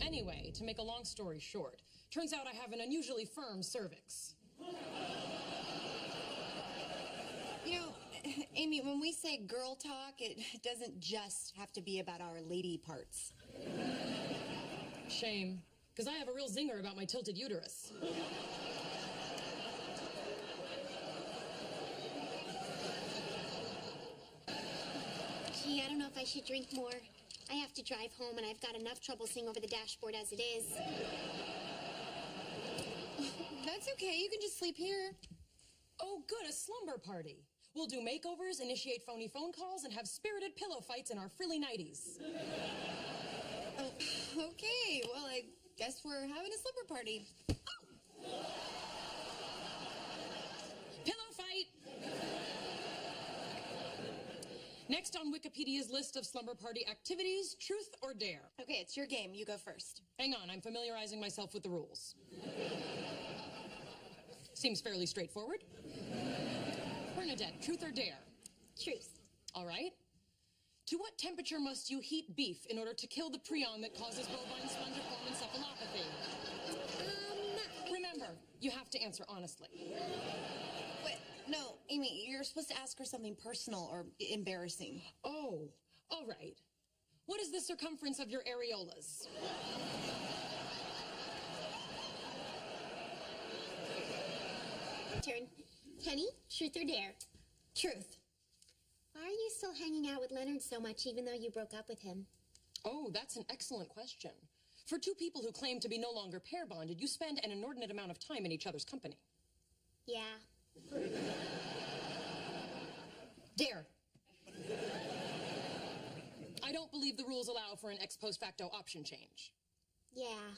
Anyway, to make a long story short, turns out I have an unusually firm cervix. You know, Amy, when we say girl talk, it doesn't just have to be about our lady parts. Shame, because I have a real zinger about my tilted uterus. Gee, I don't know if I should drink more. I have to drive home, and I've got enough trouble seeing over the dashboard as it is. That's okay. You can just sleep here. Oh, good, a slumber party. We'll do makeovers, initiate phony phone calls, and have spirited pillow fights in our frilly nighties. Oh, okay. Well, I guess we're having a slumber party. Pillow fight! Next on Wikipedia's list of slumber party activities, truth or dare. Okay, it's your game. You go first. Hang on, I'm familiarizing myself with the rules. Seems fairly straightforward. Bernadette, truth or dare? Truth. All right. To what temperature must you heat beef in order to kill the prion that causes bovine spongiform encephalopathy? Remember, you have to answer honestly. Wait, no, Amy, you're supposed to ask her something personal or embarrassing. Oh, all right. What is the circumference of your areolas? Turn. Penny, truth or dare? Truth. Why are you still hanging out with Leonard so much, even though you broke up with him? Oh, that's an excellent question. For two people who claim to be no longer pair bonded, you spend an inordinate amount of time in each other's company. Yeah. Dare. I don't believe the rules allow for an ex post facto option change. Yeah.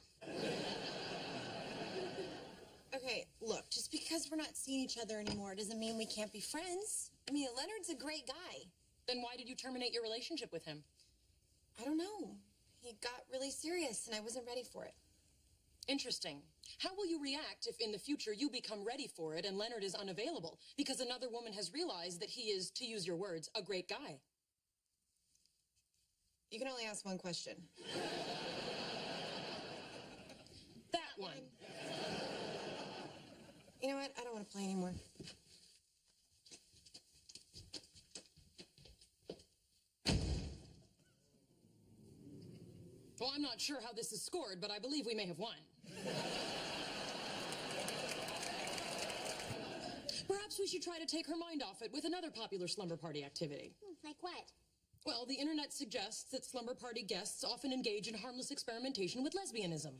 Okay, look, just because we're not seeing each other anymore doesn't mean we can't be friends. I mean, Leonard's a great guy. Then why did you terminate your relationship with him? I don't know. He got really serious and I wasn't ready for it. Interesting. How will you react if in the future you become ready for it and Leonard is unavailable because another woman has realized that he is, to use your words, a great guy? You can only ask one question. That one. You know what? I don't want to play anymore. Well, I'm not sure how this is scored, but I believe we may have won. Perhaps we should try to take her mind off it with another popular slumber party activity. Like what? Well, the internet suggests that slumber party guests often engage in harmless experimentation with lesbianism.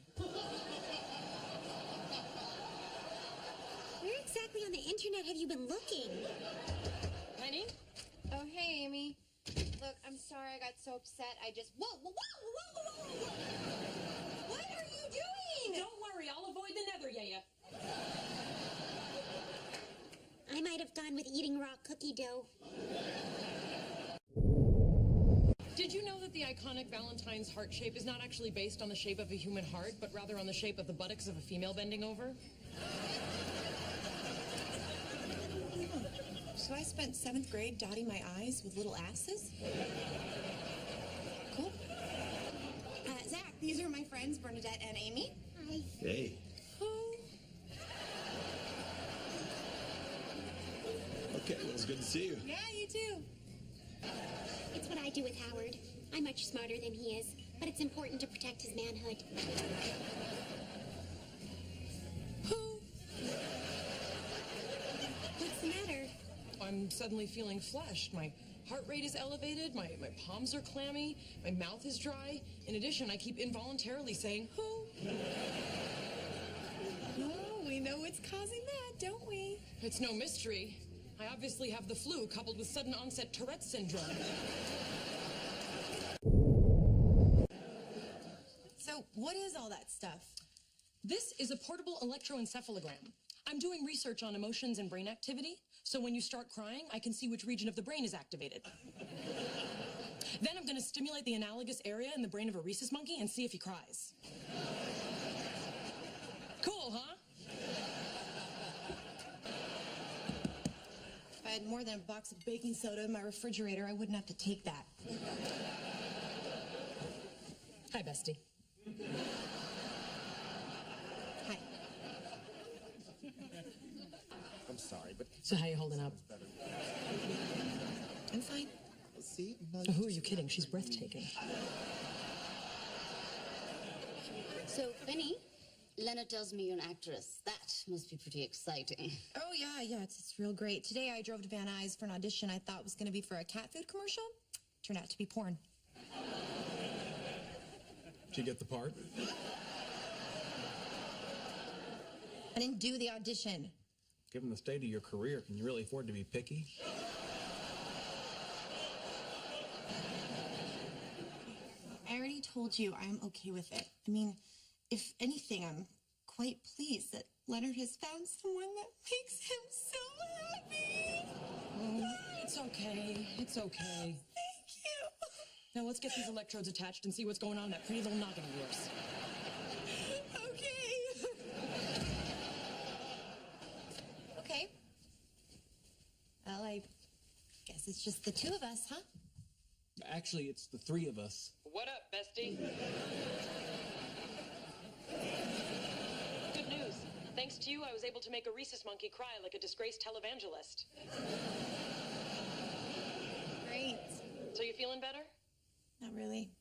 Where exactly on the internet have you been looking? Penny? Oh, hey, Amy. Look, I'm sorry I got so upset. I just... Whoa, whoa, whoa, whoa, whoa, whoa! What are you doing? Don't worry, I'll avoid the nether, yaya. I might have gone with eating raw cookie dough. Did you know that the iconic Valentine's heart shape is not actually based on the shape of a human heart, but rather on the shape of the buttocks of a female bending over? So I spent 7th grade dotting my I's with little asses? Cool. Zach, these are my friends, Bernadette and Amy. Hi. Hey. Okay, well, it's good to see you. Yeah, you too. It's what I do with Howard. I'm much smarter than he is, but it's important to protect his manhood. What's the matter? I'm suddenly feeling flushed. My heart rate is elevated, my palms are clammy, my mouth is dry. In addition, I keep involuntarily saying, who? Oh, we know what's causing that, don't we? It's no mystery. I obviously have the flu coupled with sudden onset Tourette's syndrome. So what is all that stuff? This is a portable electroencephalogram. I'm doing research on emotions and brain activity, so when you start crying, I can see which region of the brain is activated. Then I'm going to stimulate the analogous area in the brain of a rhesus monkey and see if he cries. Cool, huh? If I had more than a box of baking soda in my refrigerator, I wouldn't have to take that. Hi, bestie. Hi. I'm sorry, but So how you holding up? I'm fine. see, Oh, who are you kidding? She's breathtaking. So, Penny, Leonard tells me you're an actress. That must be pretty exciting. Oh, yeah, it's real great. Today I drove to Van Nuys for an audition I thought was going to be for a cat food commercial. Turned out to be porn. Did you get the part? I didn't do the audition. Given the state of your career, can you really afford to be picky? I already told you I'm okay with it. I mean, if anything, I'm quite pleased that Leonard has found someone that makes him so happy. Oh, it's okay. It's okay. Thank you. Now let's get these electrodes attached and see what's going on in that pretty little noggin of yours. Okay. Okay. Well, I guess it's just the two of us, huh? Actually, it's the three of us. What up, bestie? Good news. Thanks to you, I was able to make a rhesus monkey cry like a disgraced televangelist. Great. So you feeling better? Not really.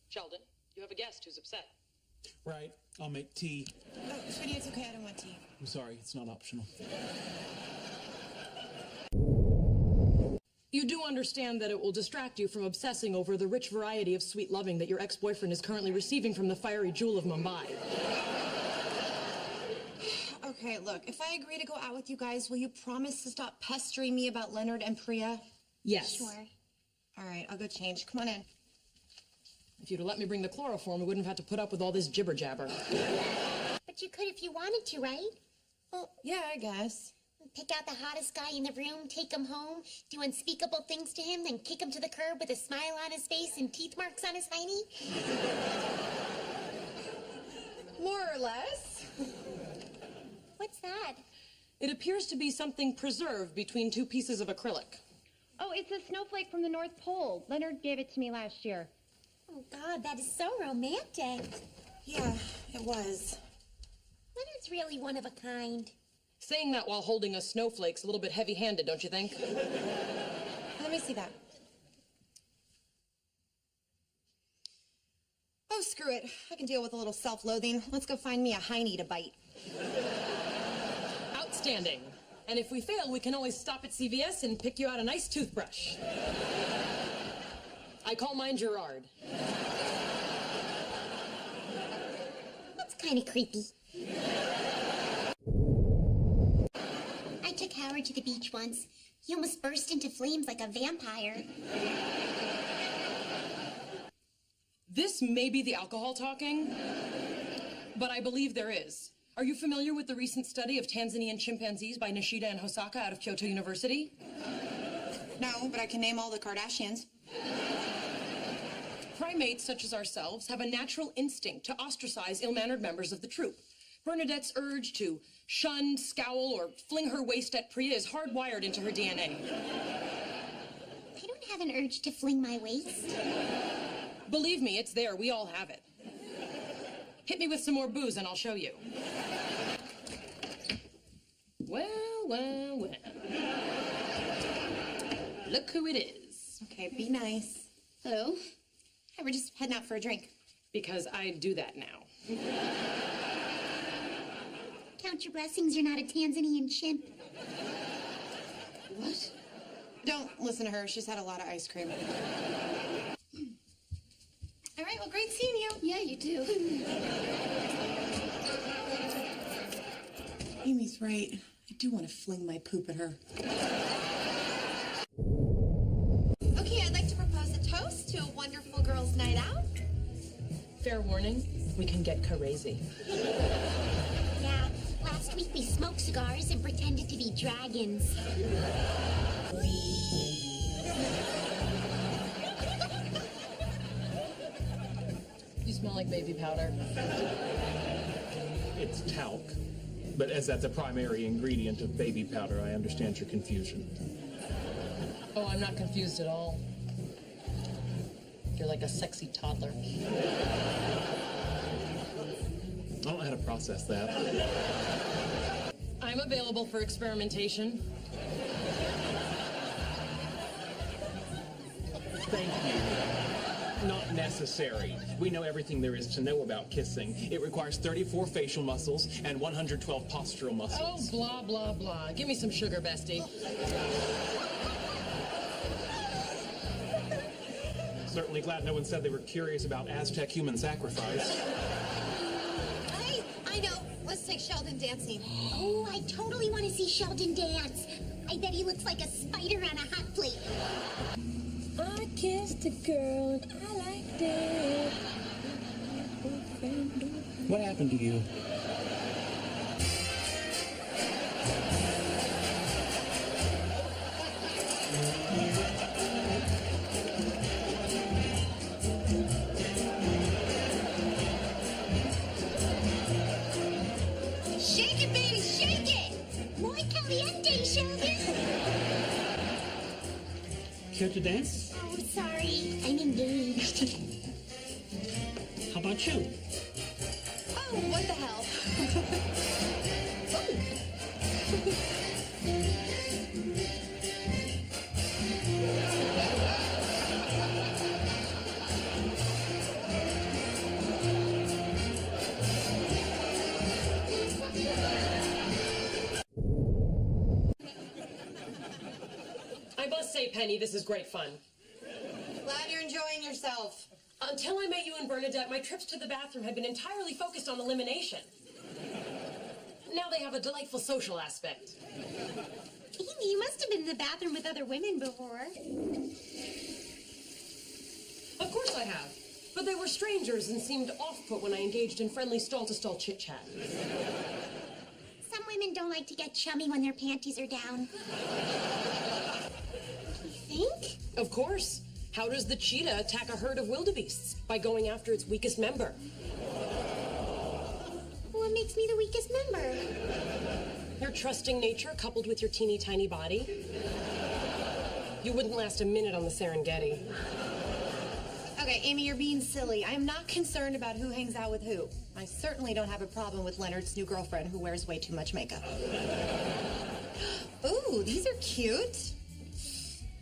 Sheldon, you have a guest who's upset. Right, I'll make tea. Oh, sweetie, it's okay. I don't want tea. I'm sorry, it's not optional. You do understand that it will distract you from obsessing over the rich variety of sweet loving that your ex-boyfriend is currently receiving from the fiery jewel of Mumbai. Okay, look, if I agree to go out with you guys, will you promise to stop pestering me about Leonard and Priya? Yes. Sure. All right, I'll go change. Come on in. If you'd have let me bring the chloroform, we wouldn't have had to put up with all this jibber-jabber. But you could if you wanted to, right? Well, yeah, I guess. Pick out the hottest guy in the room, take him home, do unspeakable things to him, then kick him to the curb with a smile on his face and teeth marks on his hiney? More or less. What's that? It appears to be something preserved between two pieces of acrylic. Oh, it's a snowflake from the North Pole. Leonard gave it to me last year. Oh, God, that is so romantic. Yeah, it was. Leonard's really one of a kind. Saying that while holding a snowflake's a little bit heavy-handed, don't you think? Let me see that. Oh, screw it. I can deal with a little self-loathing. Let's go find me a hiney to bite. Outstanding. And if we fail, we can always stop at CVS and pick you out a nice toothbrush. I call mine Gerard. That's kind of creepy. I took Howard to the beach once. He almost burst into flames like a vampire. This may be the alcohol talking, but I believe there is. Are you familiar with the recent study of Tanzanian chimpanzees by Nishida and Hosaka out of Kyoto University? No, but I can name all the Kardashians. Primates such as ourselves have a natural instinct to ostracize ill-mannered members of the troop. Bernadette's urge to shun, scowl, or fling her waist at Priya is hardwired into her DNA. I don't have an urge to fling my waist. Believe me, it's there. We all have it. Hit me with some more booze and I'll show you. Well, well, well. Look who it is. Okay, be nice. Hello? Hey, we're just heading out for a drink. Because I do that now. Count your blessings, you're not a Tanzanian chimp. What? Don't listen to her. She's had a lot of ice cream. All right, well, great seeing you. Yeah, you do. Amy's right. I do want to fling my poop at her. Okay, I'd like to propose a toast to a wonderful girls' night out. Fair warning, we can get crazy. Yeah, last week we smoked cigars and pretended to be dragons. You smell like baby powder. It's talc. But as that's a primary ingredient of baby powder, I understand your confusion. Oh, I'm not confused at all. You're like a sexy toddler. I don't know how to process that. I'm available for experimentation. Thank you. Not necessary. We know everything there is to know about kissing. It requires 34 facial muscles and 112 postural Oh, muscles. blah, blah, blah. Give me some sugar, bestie. Certainly glad no one said they were curious about Aztec human sacrifice. Hey, I know. Let's take Sheldon dancing. Oh, I totally want to see Sheldon dance. I bet he looks like a spider on a hot plate. I kissed a girl and I liked it. What happened to you? Shake it, baby, shake it! Muy caliente, Sheldon! Care to dance? Oh, sorry, I'm engaged. How about you? Oh, what the hell? I must say, Penny, this is great fun. Glad you're enjoying yourself. Until I met you and Bernadette, my trips to the bathroom had been entirely focused on elimination. Now they have a delightful social aspect. Amy, you must have been in the bathroom with other women before. Of course I have. But they were strangers and seemed off-put when I engaged in friendly stall-to-stall chit-chat. Some women don't like to get chummy when their panties are down. You think? Of course. How does the cheetah attack a herd of wildebeests? By going after its weakest member. What makes me the weakest member? Your trusting nature coupled with your teeny tiny body. You wouldn't last a minute on the Serengeti. Okay, Amy, you're being silly. I am not concerned about who hangs out with who. I certainly don't have a problem with Leonard's new girlfriend who wears way too much makeup. Ooh, these are cute.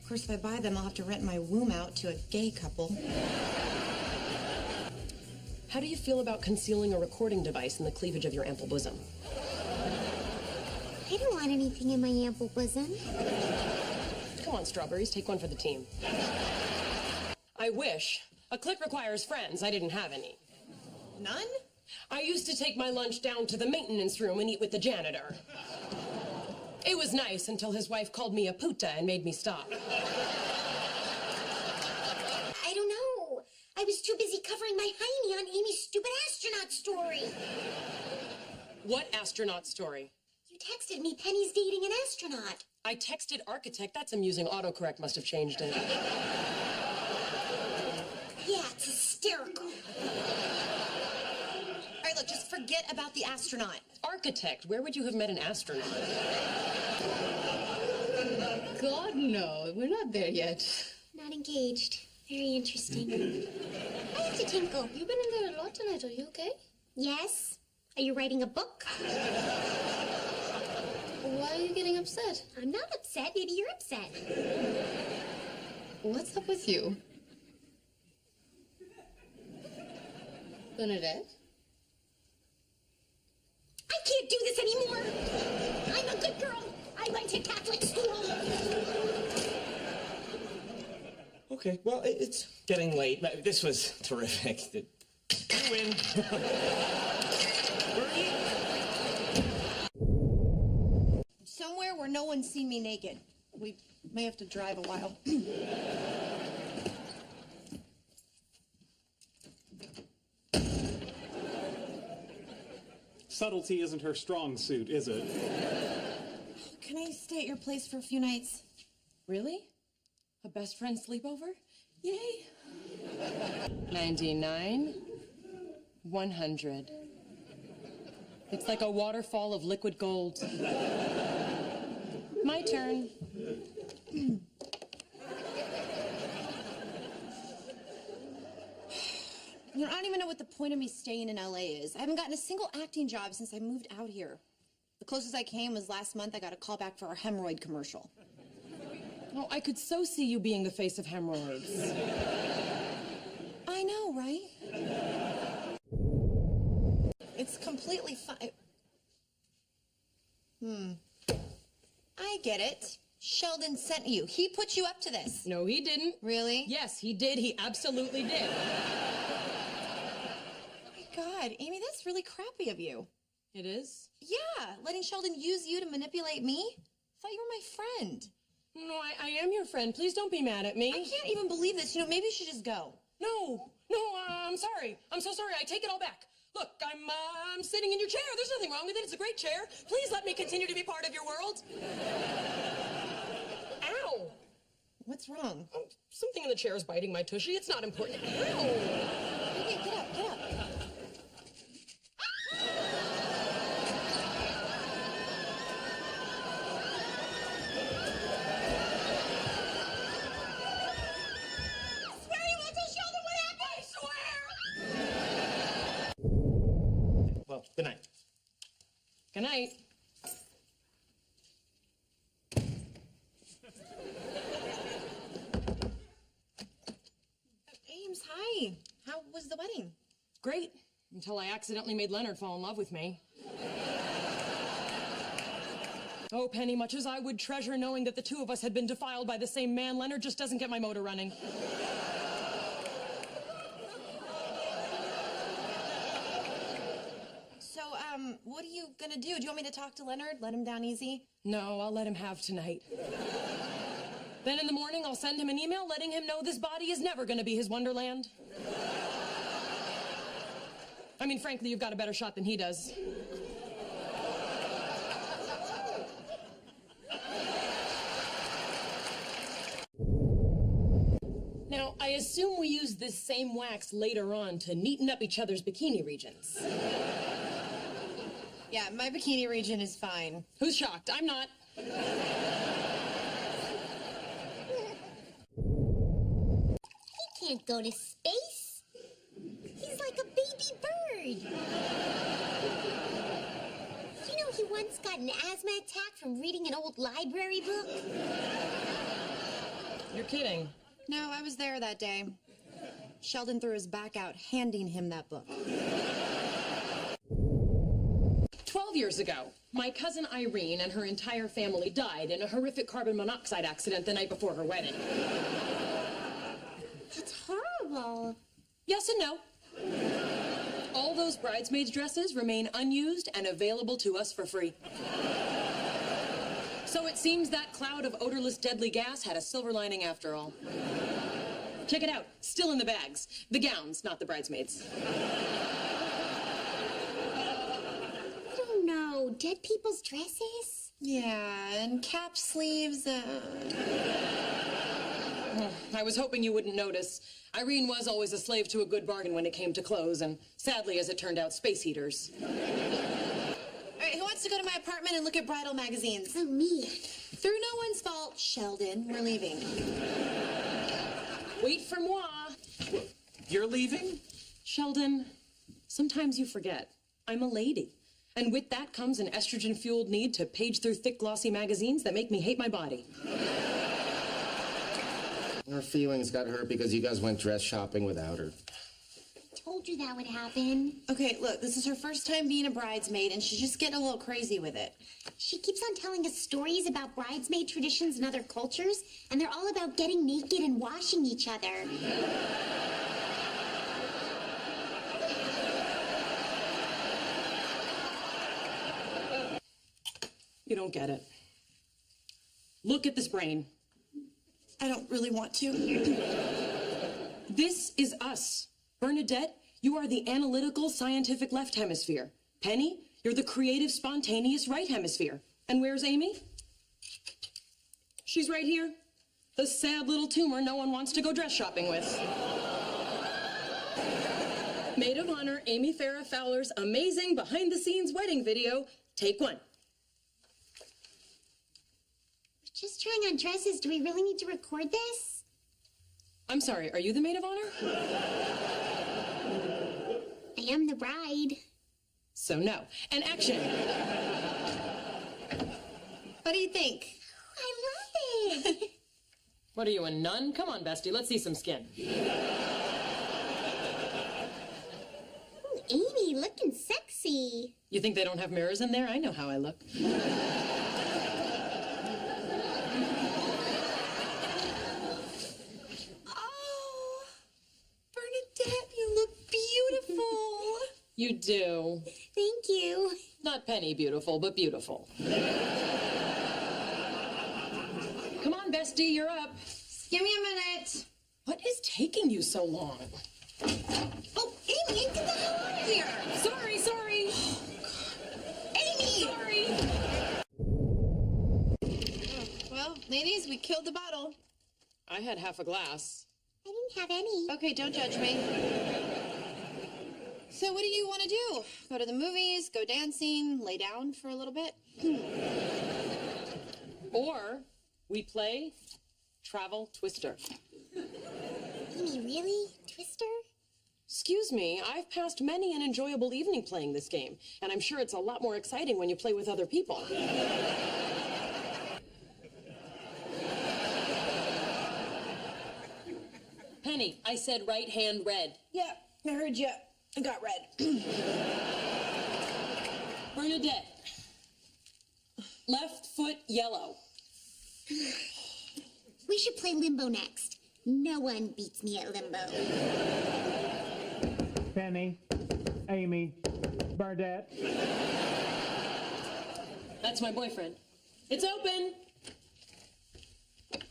Of course, if I buy them, I'll have to rent my womb out to a gay couple. How do you feel about concealing a recording device in the cleavage of your ample bosom? I don't want anything in my ample bosom. Come on, strawberries, take one for the team. I wish. A clique requires friends. I didn't have any. None? I used to take my lunch down to the maintenance room and eat with the janitor. It was nice until his wife called me a puta and made me stop. I don't know. I was too busy covering my hiney on Amy's stupid astronaut story. What astronaut story? You texted me Penny's dating an astronaut. I texted architect. That's amusing. Autocorrect must have changed it. Yeah, it's hysterical. All right, look, just forget about the astronaut. Architect. Where would you have met an astronaut? God, no. We're not there yet. Not engaged. Very interesting. I have to tinkle. You've been in there a lot tonight. Are you okay? Yes? Are you writing a book? Why are you getting upset? I'm not upset. Maybe you're upset. What's up with you? Bernadette? I can't do this anymore. I'm a good girl. I went to Catholic school. Okay, well, it's getting late. But this was terrific. You win. Somewhere where no one's seen me naked. We may have to drive a while. Subtlety isn't her strong suit, is it? Can I stay at your place for a few nights? Really? A best friend sleepover? Yay! 99, 100. It's like a waterfall of liquid gold. My turn. You know, I don't even know what the point of me staying in LA is. I haven't gotten a single acting job since I moved out here. The closest I came was last month. I got a call back for our hemorrhoid commercial. Oh, I could so see you being the face of hemorrhoids. I know, right? It's completely fine. I get it. Sheldon sent you. He put you up to this. No, he didn't. Really? Yes, he did. He absolutely did. Oh my God, Amy, that's really crappy of you. It is? Yeah, letting Sheldon use you to manipulate me? I thought you were my friend. No, I am your friend. Please don't be mad at me. I can't even believe this. You know, maybe you should just go. No, I'm sorry. I'm so sorry. I take it all back. Look, I'm sitting in your chair. There's nothing wrong with it. It's a great chair. Please let me continue to be part of your world. Ow. What's wrong? Something in the chair is biting my tushy. It's not important. Ow. Okay, get up, get up. Well, good night. Good night. Ames, hi. How was the wedding? Great. Until I accidentally made Leonard fall in love with me. Oh, Penny, much as I would treasure knowing that the two of us had been defiled by the same man, Leonard just doesn't get my motor running. So, what are you gonna do? Do you want me to talk to Leonard? Let him down easy? No, I'll let him have tonight. Then in the morning, I'll send him an email letting him know this body is never gonna be his wonderland. I mean, frankly, you've got a better shot than he does. Now, I assume we use this same wax later on to neaten up each other's bikini regions. Yeah, my bikini region is fine. Who's shocked? I'm not. He can't go to space. He's like a baby bird. You know, he once got an asthma attack from reading an old library book. You're kidding. No, I was there that day. Sheldon threw his back out, handing him that book. 12 years ago, my cousin Irene and her entire family died in a horrific carbon monoxide accident the night before her wedding. That's horrible. Yes and no. All those bridesmaids' dresses remain unused and available to us for free. So it seems that cloud of odorless deadly gas had a silver lining after all. Check it out, still in the bags. The gowns, not the bridesmaids. I don't know. Dead people's dresses? Yeah, and cap sleeves, I was hoping you wouldn't notice. Irene was always a slave to a good bargain when it came to clothes, and sadly, as it turned out, space heaters. All right, who wants to go to my apartment and look at bridal magazines? Oh, me. Through no one's fault, Sheldon, we're leaving. Wait for moi. You're leaving? Sheldon, sometimes you forget. I'm a lady. And with that comes an estrogen-fueled need to page through thick, glossy magazines that make me hate my body. Her feelings got hurt because you guys went dress shopping without her. Told you that would happen. Okay, look, this is her first time being a bridesmaid, and she's just getting a little crazy with it. She keeps on telling us stories about bridesmaid traditions in other cultures, and they're all about getting naked and washing each other. You don't get it. Look at this brain. I don't really want to. This is us. Bernadette, you are the analytical, scientific left hemisphere. Penny, you're the creative, spontaneous right hemisphere. And where's Amy? She's right here. The sad little tumor no one wants to go dress shopping with. Maid of honor, Amy Farrah Fowler's amazing behind-the-scenes wedding video. Take one. We're just trying on dresses. Do we really need to record this? I'm sorry, are you the maid of honor? am the bride. So no. And action. What do you think? I love it. What are you, a nun? Come on, bestie, let's see some skin. Ooh, Amy, looking sexy. You think they don't have mirrors in there? I know how I look. Oh, Bernadette, you look beautiful. You do. Thank you. Not Penny beautiful, but beautiful. Come on, bestie, you're up. Just give me a minute. What is taking you so long? Oh, Amy, get the hell out of here. Sorry. Amy! Sorry. Well, ladies, we killed the bottle. I had half a glass. I didn't have any. Okay, don't judge me. So what do you want to do? Go to the movies, go dancing, lay down for a little bit? Or we play Travel Twister. Amy, really? Twister? Excuse me, I've passed many an enjoyable evening playing this game, and I'm sure it's a lot more exciting when you play with other people. Penny, I said right hand red. Yeah, I heard you. I got red. Bernadette, left foot yellow. We should play limbo next. No one beats me at limbo. Penny, Amy, Bernadette. That's my boyfriend. It's open.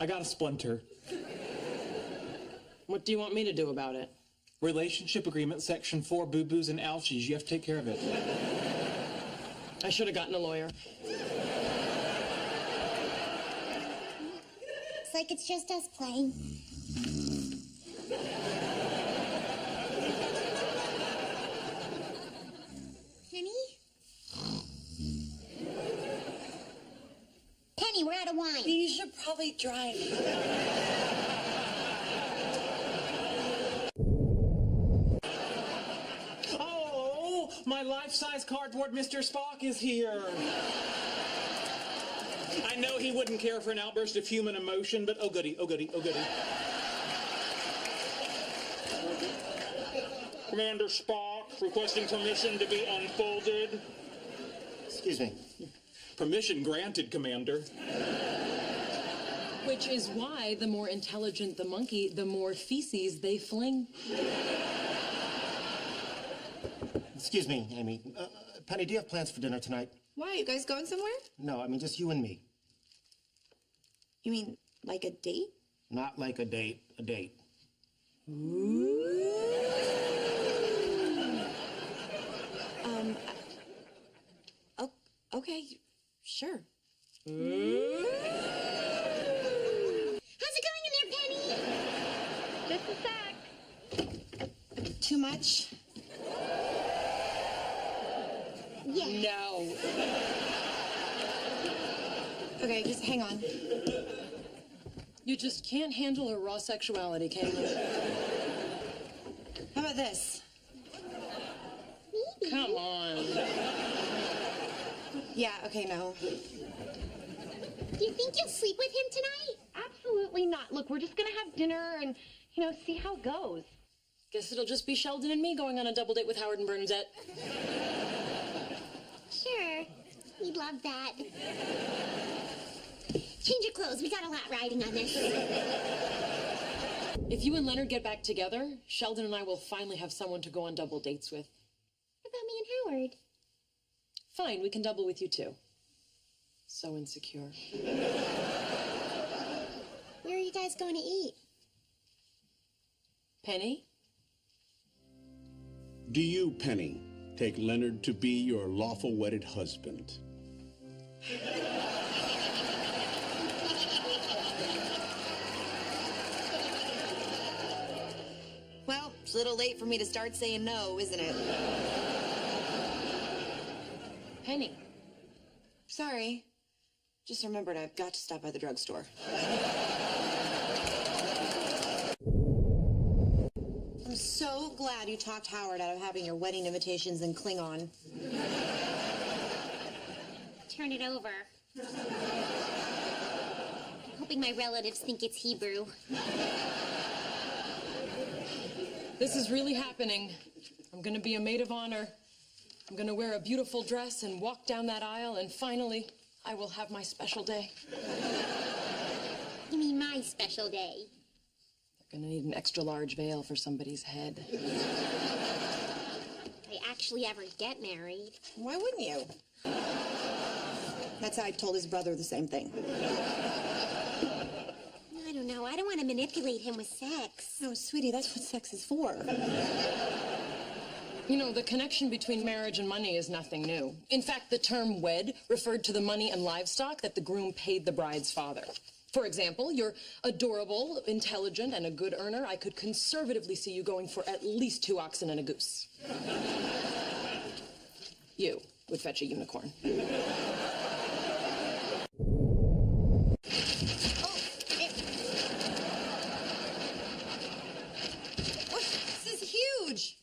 I got a splinter. What do you want me to do about it? Relationship agreement, section 4, boo-boos and ouchies. You have to take care of it. I should have gotten a lawyer. It's like it's just us playing. Penny? Penny, we're out of wine. You should probably drive. Oh, my life-size cardboard Mr. Spock is here. I know he wouldn't care for an outburst of human emotion, but oh goody, oh goody, oh goody. Commander Spock, requesting permission to be unfolded. Excuse me. Permission granted, Commander. Which is why the more intelligent the monkey, the more feces they fling. Excuse me, Amy. Penny, do you have plans for dinner tonight? Why, you guys going somewhere? No, I mean just you and me. You mean like a date? Not like a date, a date. Okay, sure. How's it going in there, Penny? Just a sec. Too much? Yeah. No. Okay, just hang on. You just can't handle her raw sexuality, can you? How about this? Maybe. Come on. Yeah, okay, no. Do you think you'll sleep with him tonight? Absolutely not. Look, we're just gonna have dinner and, see how it goes. Guess it'll just be Sheldon and me going on a double date with Howard and Bernadette. Sure. We'd love that. Change your clothes. We got a lot riding on this. If you and Leonard get back together, Sheldon and I will finally have someone to go on double dates with. What about me and Howard? Fine, we can double with you too. So insecure. Where are you guys going to eat? Penny? Do you, Penny, take Leonard to be your lawful wedded husband? Well, it's a little late for me to start saying no, isn't it? Penny. Sorry. Just remembered I've got to stop by the drugstore. I'm so glad you talked Howard out of having your wedding invitations in Klingon. Turn it over. Hoping my relatives think it's Hebrew. This is really happening. I'm gonna be a maid of honor. I'm gonna wear a beautiful dress and walk down that aisle, and finally, I will have my special day. You mean my special day? I'm gonna need an extra large veil for somebody's head. If I actually ever get married. Why wouldn't you? That's how I told his brother the same thing. I don't know. I don't want to manipulate him with sex. No, sweetie, that's what sex is for. You know, the connection between marriage and money is nothing new. In fact, the term wed referred to the money and livestock that the groom paid the bride's father. For example, you're adorable, intelligent, and a good earner. I could conservatively see you going for at least 2 oxen and a goose. You would fetch a unicorn. This is huge.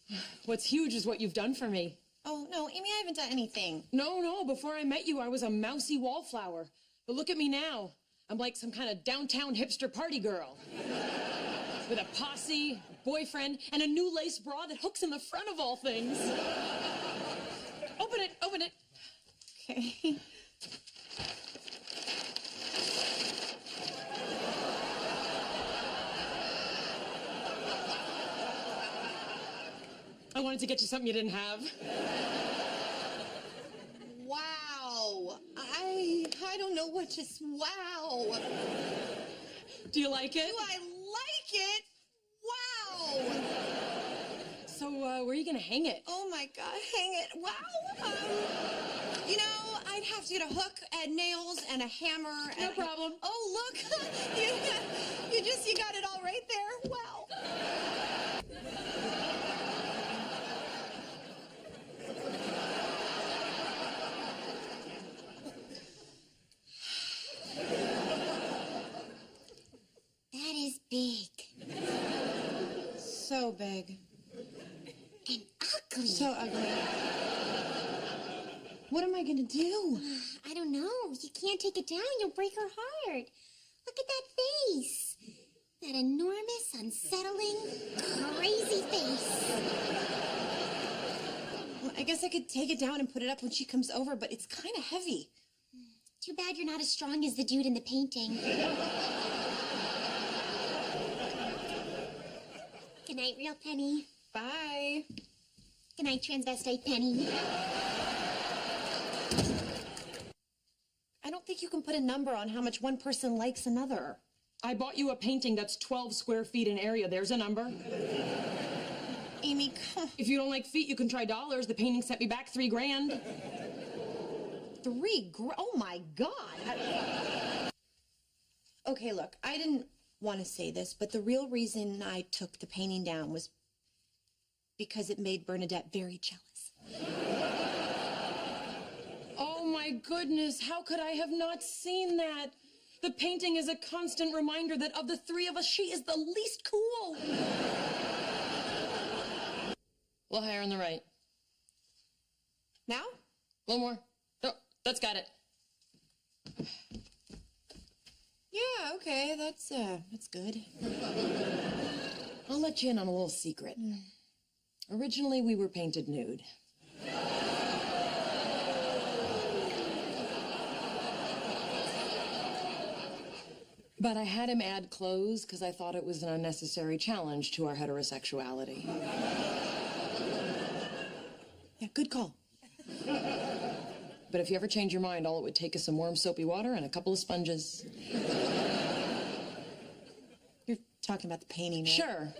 What's huge is what you've done for me. Oh, no, Amy, I haven't done anything. No, before I met you, I was a mousy wallflower. But look at me now. I'm like some kind of downtown hipster party girl. With a posse, a boyfriend, and a new lace bra that hooks in the front of all things. Open it. Okay. I wanted to get you something you didn't have. Wow. I don't know what just, wow. Do you like it? Do I like it? Wow. So, where are you gonna hang it? Oh my God, hang it. Wow. You know, I'd have to get a hook and nails and a hammer. No problem. Oh, look. you got it all right there. Wow. That is big. So big. And ugly. So ugly. What am I gonna do? I don't know. You can't take it down. You'll break her heart. Look at that face. That enormous, unsettling, crazy face. Well, I guess I could take it down and put it up when she comes over, but it's kind of heavy. Too bad you're not as strong as the dude in the painting. Good night, real Penny. Bye. Good night, transvestite Penny. I don't think you can put a number on how much one person likes another. I bought you a painting that's 12 square feet in area. There's a number. Amy, come. If you don't like feet, you can try dollars. The painting sent me back $3 grand. Oh my God. Okay, look, I didn't want to say this, but the real reason I took the painting down was because it made Bernadette very jealous. Oh my goodness, how could I have not seen that? The painting is a constant reminder that of the 3 of us, she is the least cool. A little higher on the right. Now? A little more. Oh, that's got it. Yeah, okay, that's good. I'll let you in on a little secret. Originally, we were painted nude. But I had him add clothes because I thought it was an unnecessary challenge to our heterosexuality. Yeah, good call. But if you ever change your mind, all it would take is some warm soapy water and a couple of sponges. You're talking about the painting, right? Sure.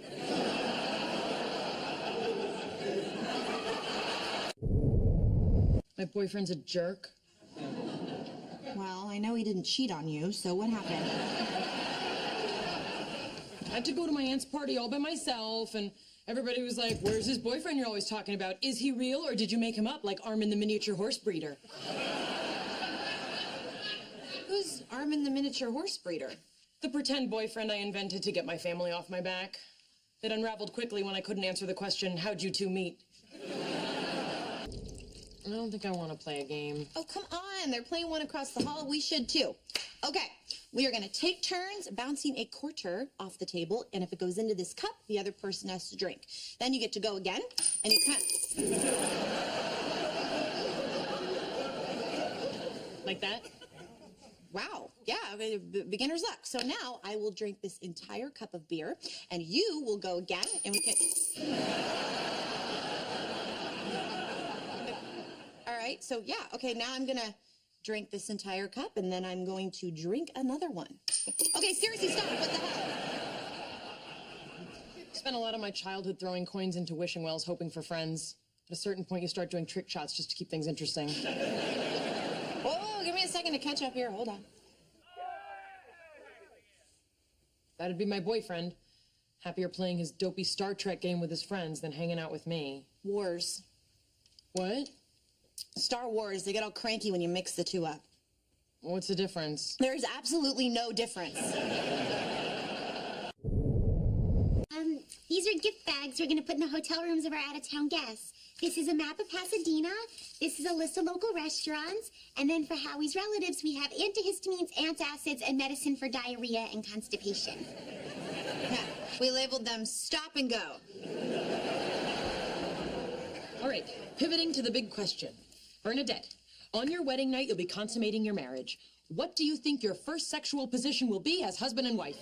My boyfriend's a jerk. Well, I know he didn't cheat on you, so what happened? I had to go to my aunt's party all by myself, and everybody was like, where's this boyfriend you're always talking about? Is he real, or did you make him up like Armin the miniature horse breeder? Who's Armin the miniature horse breeder? The pretend boyfriend I invented to get my family off my back. It unraveled quickly when I couldn't answer the question, how'd you two meet? I don't think I want to play a game. Oh, come on. They're playing one across the hall. We should, too. Okay, we are going to take turns bouncing a quarter off the table, and if it goes into this cup, the other person has to drink. Then you get to go again, and you can't... Like that? Wow. Yeah, okay, beginner's luck. So now I will drink this entire cup of beer, and you will go again, and we can... All right, so yeah, okay, now I'm going to drink this entire cup, and then I'm going to drink another one. Okay, seriously, stop. What the hell? I spent a lot of my childhood throwing coins into wishing wells, hoping for friends. At a certain point, you start doing trick shots just to keep things interesting. Oh, give me a second to catch up here. Hold on. That'd be my boyfriend. Happier playing his dopey Star Trek game with his friends than hanging out with me. Wars. What? Star Wars, they get all cranky when you mix the two up. What's the difference? There's absolutely no difference. These are gift bags we're gonna put in the hotel rooms of our out-of-town guests. This is a map of Pasadena. This is a list of local restaurants. And then for Howie's relatives, we have antihistamines, antacids, and medicine for diarrhea and constipation. Yeah, we labeled them stop and go. All right, pivoting to the big question. Bernadette, on your wedding night, you'll be consummating your marriage. What do you think your first sexual position will be as husband and wife?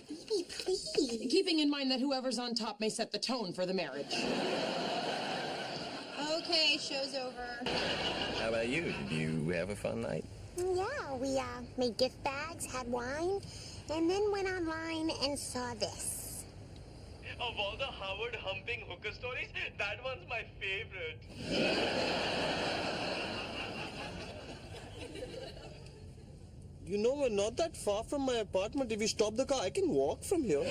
Baby, please. Keeping in mind that whoever's on top may set the tone for the marriage. Okay, show's over. How about you? Did you have a fun night? Yeah, we made gift bags, had wine, and then went online and saw this. Of all the Howard humping hooker stories, that one's my favorite. You know, we're not that far from my apartment. If you stop the car, I can walk from here.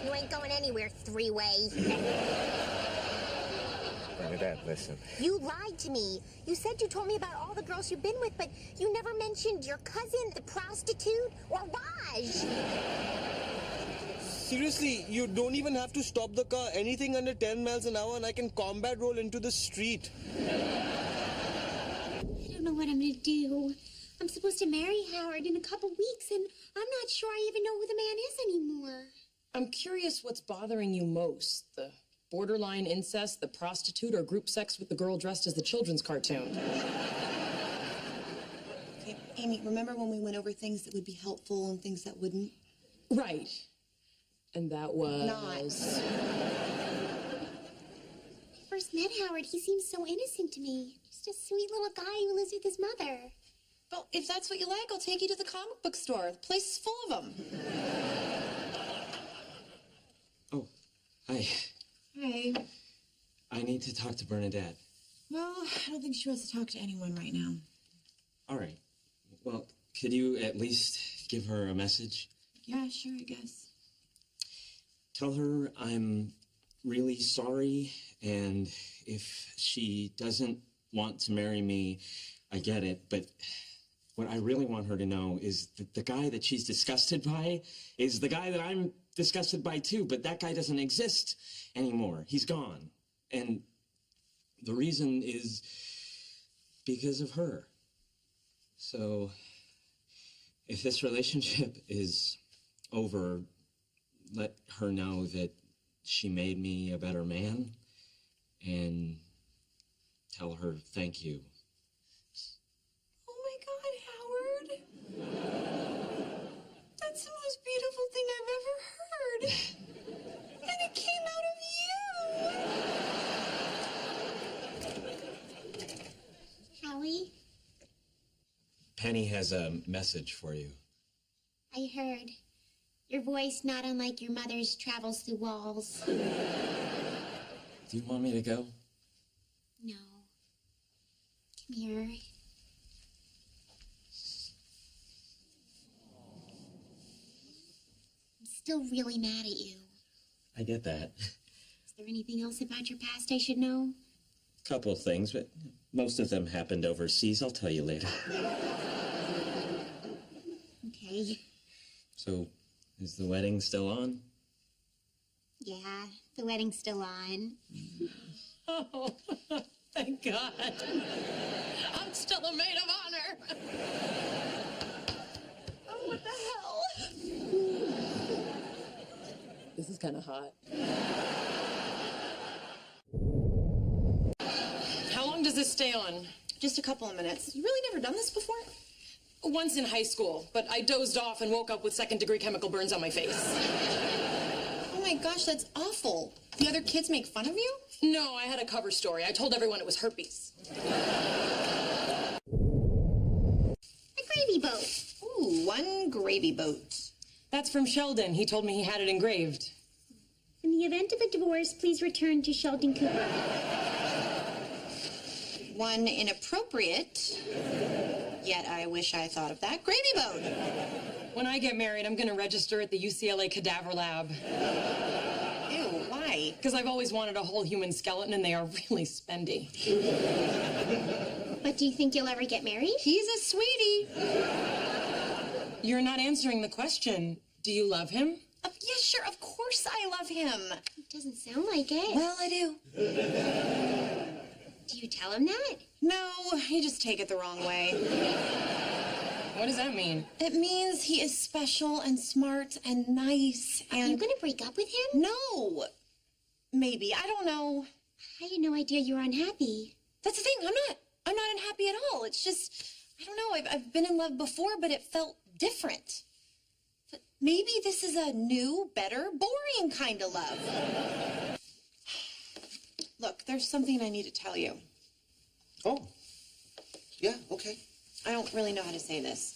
You ain't going anywhere, three-way. Bernadette, listen. You lied to me. You said you told me about all the girls you've been with, but you never mentioned your cousin, the prostitute, or Raj. Seriously, you don't even have to stop the car. Anything under 10 miles an hour and I can combat roll into the street. I don't know what I'm gonna do. I'm supposed to marry Howard in a couple weeks, and I'm not sure I even know who the man is anymore. I'm curious what's bothering you most. The borderline incest, the prostitute, or group sex with the girl dressed as the children's cartoon? Okay, Amy, remember when we went over things that would be helpful and things that wouldn't? Right. And that was... Not. First met Howard, he seemed so innocent to me. Just a sweet little guy who lives with his mother. Well, if that's what you like, I'll take you to the comic book store. The place is full of them. Oh, hi. Hey. I need to talk to Bernadette. Well, I don't think she wants to talk to anyone right now. All right. Well, could you at least give her a message? Yeah, sure, I guess. Tell her I'm really sorry, and if she doesn't want to marry me, I get it, but what I really want her to know is that the guy that she's disgusted by is the guy that I'm disgusted by too, but that guy doesn't exist anymore. He's gone. And the reason is because of her. So if this relationship is over, let her know that she made me a better man, and tell her thank you. Oh my God, Howard. That's the most beautiful thing I've ever heard. And it came out of you. Howie, Penny has a message for you. I heard. Your voice, not unlike your mother's, travels through walls. Do you want me to go? No. Come here. I'm still really mad at you. I get that. Is there anything else about your past I should know? Couple of things, but most of them happened overseas. I'll tell you later. Okay. So, Is the wedding still on? Yeah, the wedding's still on. Oh, thank God. I'm still a maid of honor. Oh, what the hell? This is kind of hot. How long does this stay on? Just a couple of minutes. You really never done this before? Once in high school, but I dozed off and woke up with second-degree chemical burns on my face. Oh my gosh, that's awful. The other kids make fun of you? No, I had a cover story. I told everyone it was herpes. A gravy boat. Ooh, one gravy boat. That's from Sheldon. He told me he had it engraved. In the event of a divorce, please return to Sheldon Cooper. One inappropriate, yet I wish I thought of that, gravy boat. When I get married, I'm going to register at the UCLA Cadaver Lab. Ew, why? Because I've always wanted a whole human skeleton, and they are really spendy. But do you think you'll ever get married? He's a sweetie. You're not answering the question. Do you love him? Yeah, sure, of course I love him. It doesn't sound like it. Well, I do. Do you tell him that? No, you just take it the wrong way. What does that mean? It means he is special and smart and nice and... Are you gonna break up with him? No. Maybe, I don't know. I had no idea you were unhappy. That's the thing, I'm not unhappy at all. It's just, I don't know, I've been in love before, but it felt different. But maybe this is a new, better, boring kind of love. Look, there's something I need to tell you. Oh. Yeah, okay. I don't really know how to say this.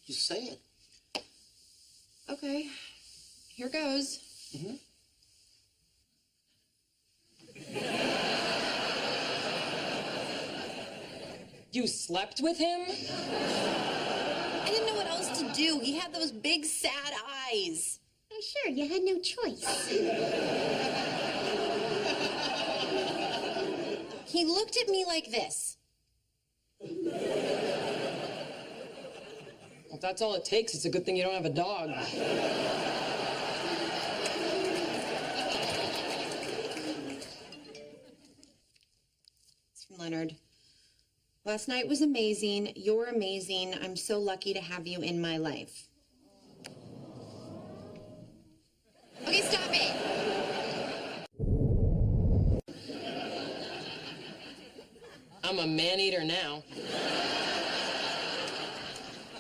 Just say it. Okay. Here goes. Mm-hmm. You slept with him? I didn't know what else to do. He had those big, sad eyes. Oh, sure, you had no choice. He looked at me like this. Well, if that's all it takes, it's a good thing you don't have a dog. It's from Leonard. Last night was amazing. You're amazing. I'm so lucky to have you in my life. Okay, stop it. I'm a man-eater now.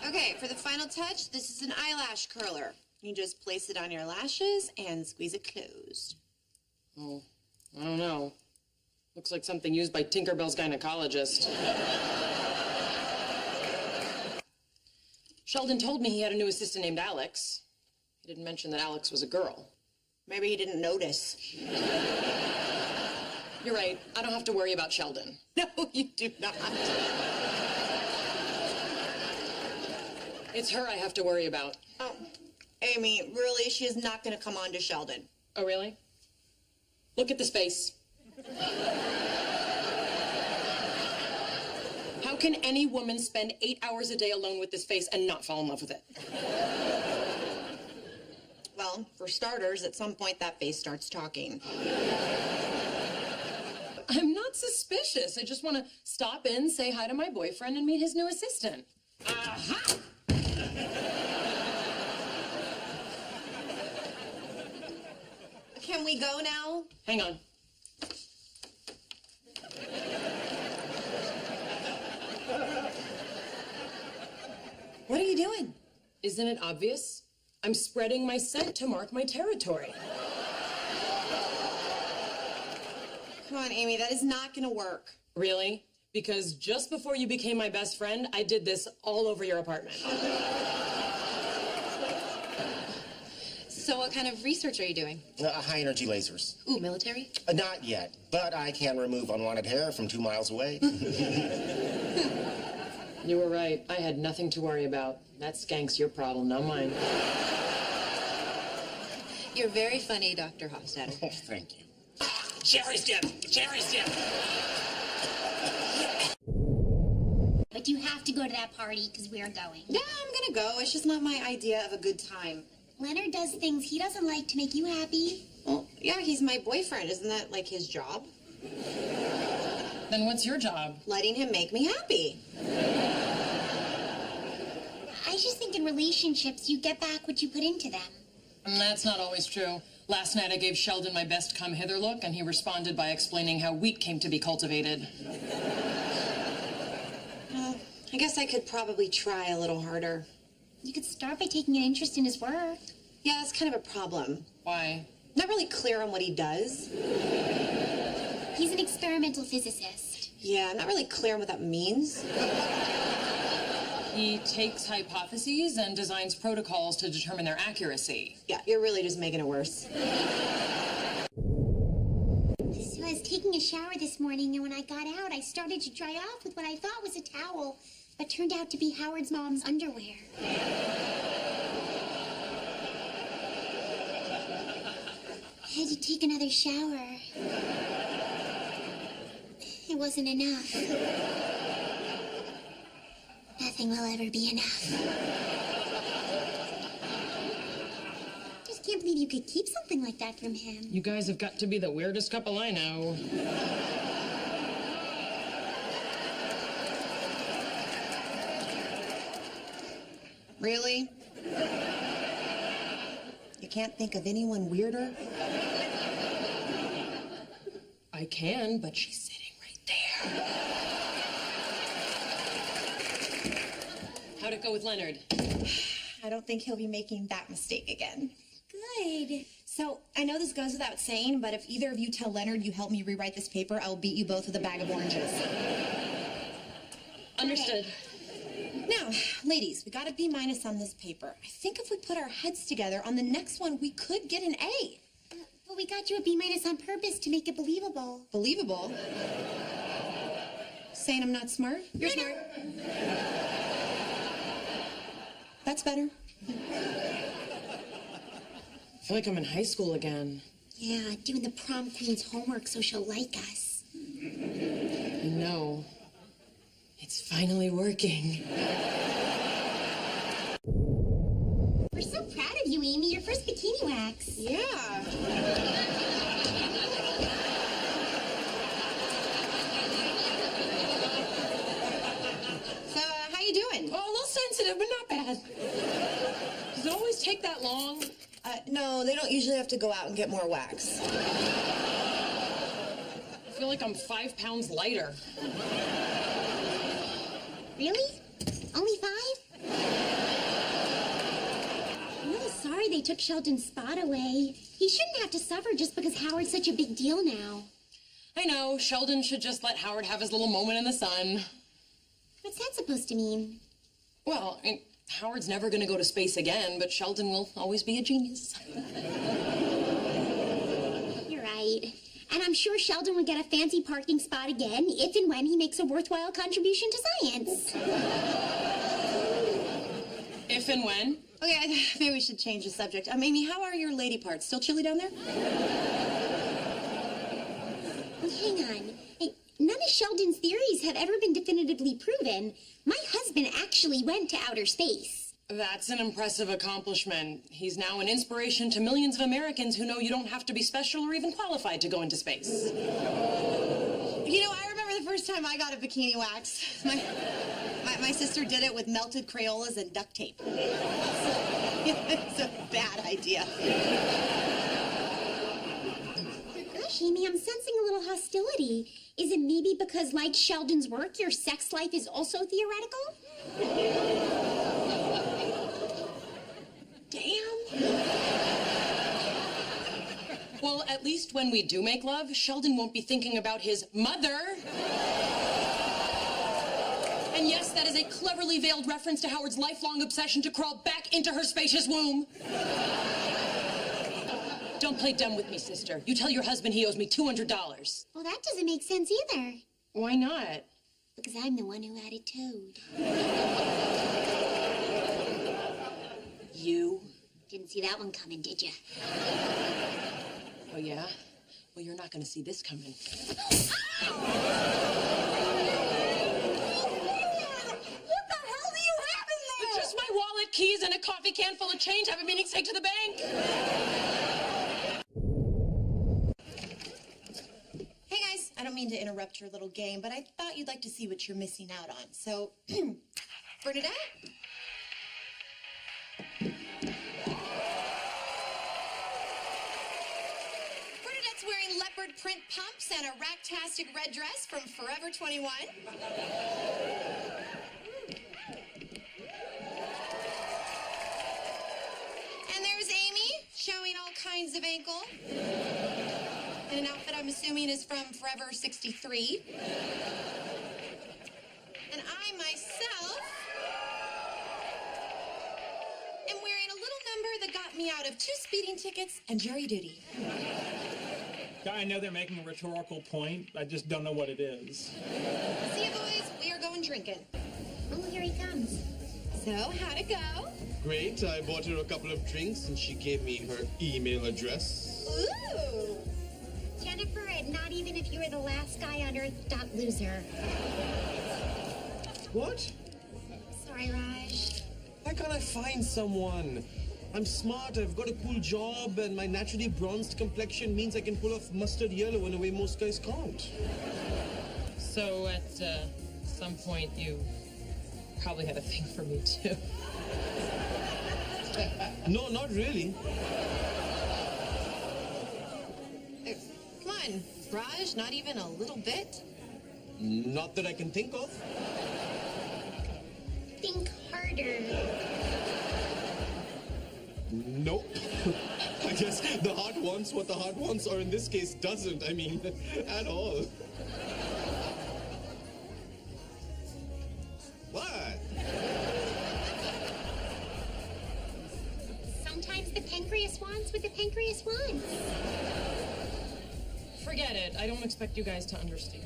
Okay, for the final touch, this is an eyelash curler. You just place it on your lashes and squeeze it closed. Oh, I don't know. Looks like something used by Tinkerbell's gynecologist. Sheldon told me he had a new assistant named Alex. He didn't mention that Alex was a girl. Maybe he didn't notice. You're right. I don't have to worry about Sheldon. No, you do not. It's her I have to worry about. Oh, Amy, really? She is not going to come on to Sheldon. Oh, really? Look at this face. How can any woman spend 8 hours a day alone with this face and not fall in love with it? Well, for starters, at some point that face starts talking. I'm not suspicious. I just want to stop in, say hi to my boyfriend, and meet his new assistant. Aha! Can we go now? Hang on. What are you doing? Isn't it obvious? I'm spreading my scent to mark my territory. Come on, Amy, that is not going to work. Really? Because just before you became my best friend, I did this all over your apartment. So what kind of research are you doing? High-energy lasers. Ooh, military? Not yet, but I can remove unwanted hair from 2 miles away. You were right. I had nothing to worry about. That skank's your problem, not mine. You're very funny, Dr. Hofstadter. Oh, thank you. Cherry's dip! Cherry's dip! But you have to go to that party because we're going. Yeah, I'm going to go. It's just not my idea of a good time. Leonard does things he doesn't like to make you happy. Well, yeah, he's my boyfriend. Isn't that like his job? Then what's your job? Letting him make me happy. I just think in relationships, you get back what you put into them. And that's not always true. Last night I gave Sheldon my best come hither look, and he responded by explaining how wheat came to be cultivated. Well, I guess I could probably try a little harder. You could start by taking an interest in his work. Yeah, that's kind of a problem. Why? Not really clear on what he does. He's an experimental physicist. Yeah, I'm not really clear on what that means. He takes hypotheses and designs protocols to determine their accuracy. Yeah, you're really just making it worse. So I was taking a shower this morning, and when I got out, I started to dry off with what I thought was a towel, but turned out to be Howard's mom's underwear. I had to take another shower. It wasn't enough. Nothing will ever be enough. Just can't believe you could keep something like that from him. You guys have got to be the weirdest couple I know. Really? You can't think of anyone weirder? I can, but she's sitting right there. How'd it go with Leonard? I don't think he'll be making that mistake again. Good. So, I know this goes without saying, but if either of you tell Leonard you helped me rewrite this paper, I'll beat you both with a bag of oranges. Understood. Now, ladies, we got a B- on this paper. I think if we put our heads together on the next one, we could get an A. But we got you a B- on purpose to make it believable. Believable? Saying I'm not smart? You're smart. That's better. I feel like I'm in high school again. Yeah, doing the prom queen's homework so she'll like us. I know. It's finally working. We're so proud of you, Amy. Your first bikini wax. Yeah. So, how you doing? Oh, a little sensitive, but not bad. Does it always take that long? No, they don't usually have to go out and get more wax. I feel like I'm 5 pounds lighter. Really? Only 5? I'm really sorry they took Sheldon's spot away. He shouldn't have to suffer just because Howard's such a big deal now. I know, Sheldon should just let Howard have his little moment in the sun. What's that supposed to mean? Well, I mean, Howard's never going to go to space again, but Sheldon will always be a genius. You're right. And I'm sure Sheldon would get a fancy parking spot again if and when he makes a worthwhile contribution to science. If and when? Okay, maybe we should change the subject. Amy, how are your lady parts? Still chilly down there? Well, hang on. Hey, none of Sheldon's theories have ever been definitively proven. My husband actually went to outer space. That's an impressive accomplishment. He's now an inspiration to millions of Americans who know you don't have to be special or even qualified to go into space. You know, I remember the first time I got a bikini wax. My sister did it with melted Crayolas and duct tape. It's a bad idea. Gosh, Amy, I'm sensing a little hostility. Is it maybe because, like Sheldon's work, your sex life is also theoretical? Damn. Well, at least when we do make love, Sheldon won't be thinking about his mother. And yes, that is a cleverly veiled reference to Howard's lifelong obsession to crawl back into her spacious womb. Don't play dumb with me, sister. You tell your husband he owes me $200. Well, that doesn't make sense either. Why not? Because I'm the one who had it towed. You? Didn't see that one coming, did you? Oh, yeah? Well, you're not going to see this coming. What the hell do you have in there? Just my wallet, keys and a coffee can full of change. Have a meeting, take to the bank. Hey guys, I don't mean to interrupt your little game, but I thought you'd like to see what you're missing out on. So, Bernadette? Bernadette's wearing leopard print pumps and a racktastic red dress from Forever 21. And there's Amy, showing all kinds of ankle. In an outfit I'm assuming is from Forever 63. And I myself am wearing a little number that got me out of 2 speeding tickets and jury duty. I know they're making a rhetorical point. I just don't know what it is. See you boys, we are going drinking. Oh, here he comes. So, how'd it go? Great. I bought her a couple of drinks and she gave me her email address. Ooh. Jennifer, and not even if you were the last guy on Earth, .loser. What? Sorry, Raj. Why can't I find someone? I'm smart, I've got a cool job, and my naturally bronzed complexion means I can pull off mustard yellow in a way most guys can't. So at some point you probably had a thing for me too. No, not really. Come on, Raj, not even a little bit? Not that I can think of. Think harder. Nope. I guess the heart wants what the heart wants, or in this case, doesn't. I mean, at all. What? Sometimes the pancreas wants what the pancreas wants. Forget it. I don't expect you guys to understand.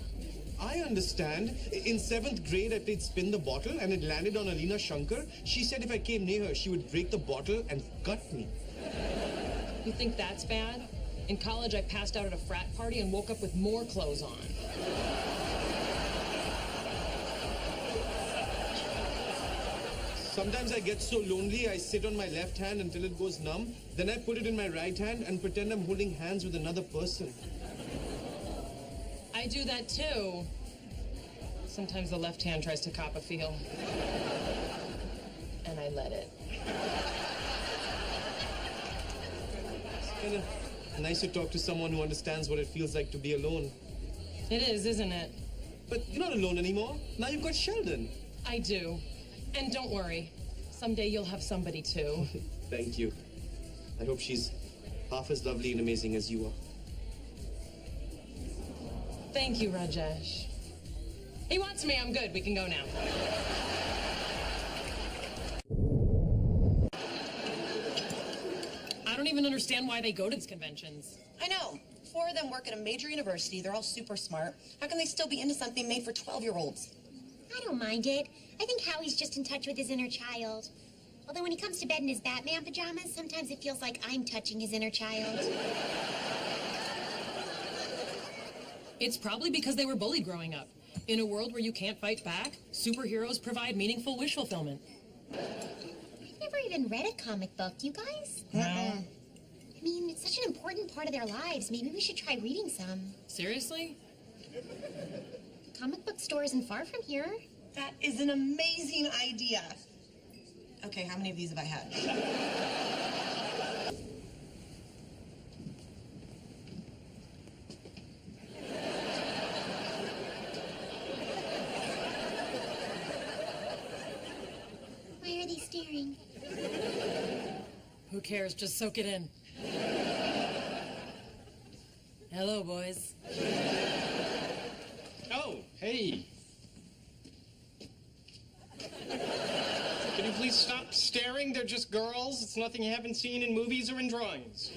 I understand. In 7th grade, I played Spin the Bottle, and it landed on Alina Shankar. She said if I came near her, she would break the bottle and gut me. You think that's bad? In college, I passed out at a frat party and woke up with more clothes on. Sometimes I get so lonely, I sit on my left hand until it goes numb. Then I put it in my right hand and pretend I'm holding hands with another person. I do that too. Sometimes the left hand tries to cop a feel. And I let it. It's kind of nice to talk to someone who understands what it feels like to be alone. It is, isn't it? But you're not alone anymore. Now you've got Sheldon. I do. And don't worry. Someday you'll have somebody too. Thank you. I hope she's half as lovely and amazing as you are. Thank you, Rajesh. He wants me. I'm good. We can go now. I don't even understand why they go to these conventions. I know. 4 of them work at a major university. They're all super smart. How can they still be into something made for 12-year-olds? I don't mind it. I think Howie's just in touch with his inner child. Although when he comes to bed in his Batman pajamas, sometimes it feels like I'm touching his inner child. It's probably because they were bullied growing up. In a world where you can't fight back, superheroes provide meaningful wish fulfillment. I've never even read a comic book, you guys? No. I mean, it's such an important part of their lives. Maybe we should try reading some. Seriously? Comic book store isn't far from here. That is an amazing idea. Okay, how many of these have I had? Why are they staring? Who cares? Just soak it in. Hello, boys. Oh, hey. Can you please stop staring? They're just girls. It's nothing you haven't seen in movies or in drawings.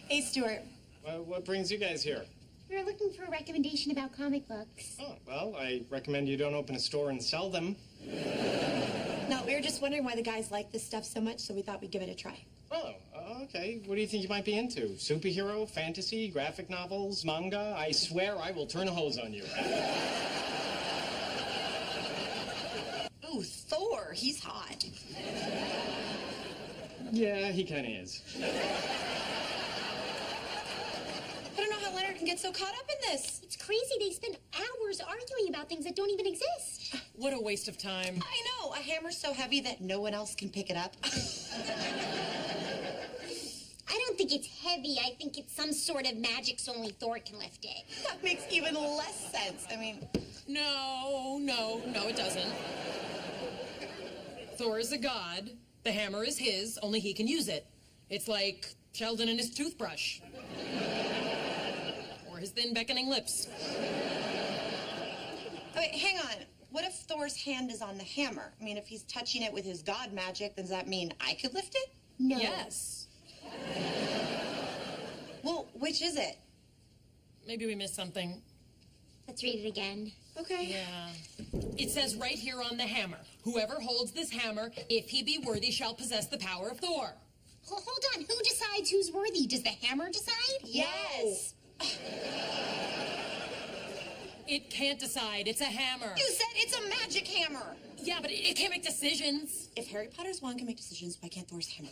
Hey, Stuart. What brings you guys here? We were looking for a recommendation about comic books. Oh, well, I recommend you don't open a store and sell them. No, we were just wondering why the guys like this stuff so much, so we thought we'd give it a try. Oh, okay. What do you think you might be into? Superhero, fantasy, graphic novels, manga? I swear I will turn a hose on you. Ooh, Thor. He's hot. Yeah, he kind of is. I don't know how Leonard can get so caught up in this. It's crazy. They spend hours arguing about things that don't even exist. What a waste of time. I know. A hammer's so heavy that no one else can pick it up. I don't think it's heavy. I think it's some sort of magic so only Thor can lift it. That makes even less sense. I mean... No, it doesn't. Thor is a god. The hammer is his, only he can use it. It's like Sheldon and his toothbrush. Or his thin beckoning lips. Oh, wait, hang on. What if Thor's hand is on the hammer? I mean, if he's touching it with his god magic, does that mean I could lift it? No. Yes. Well, which is it? Maybe we missed something. Let's read it again. Okay. Yeah. It says right here on the hammer, whoever holds this hammer, if he be worthy, shall possess the power of Thor. Hold on. Who decides who's worthy? Does the hammer decide? Yes. It can't decide. It's a hammer. You said it's a magic hammer. Yeah, but it can't make decisions. If Harry Potter's wand can make decisions, why can't Thor's hammer?